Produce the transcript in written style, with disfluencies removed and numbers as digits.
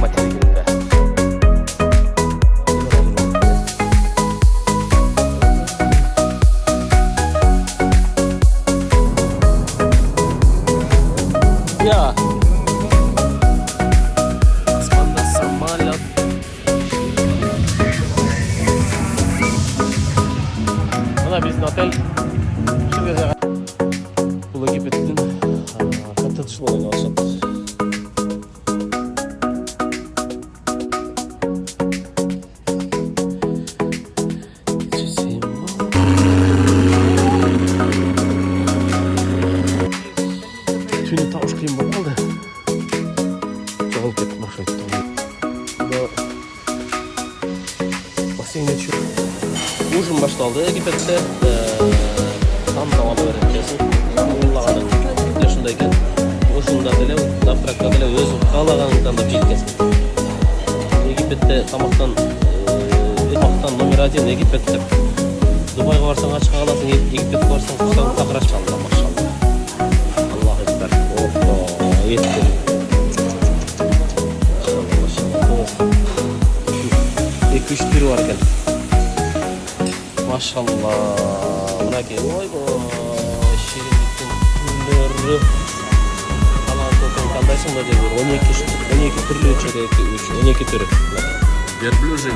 материгинде. Я. Аспанда самолет. Мына биздин отель. Ушул жерде бул Египеттин каттатышууларына алышат. Түнү табыш кыйын болуп калды. Жоголуп кетип баштайт. Бассейнде ужин башталды Египетте. Тандап ала берет экенсиң. Уллаганың деле ушундай экен. Ушунда деле, завтракта деле өзүң каалаганыңды тандап жейт экенсиң. Египетте тамактан номер 1 Египет деп. Дубайга барсаң ачка каласың, Египетке барсаң курсаң такыр ачкан, машалла. Аллах акбар. Ого, еттер. Екі-үш түрі бар екен. Машалла. Мынаке, ойбой, шириндіктің түрлері. Қалған көкін қандайсың ба деп 12 түрлі 12 түрі. Верблюжий.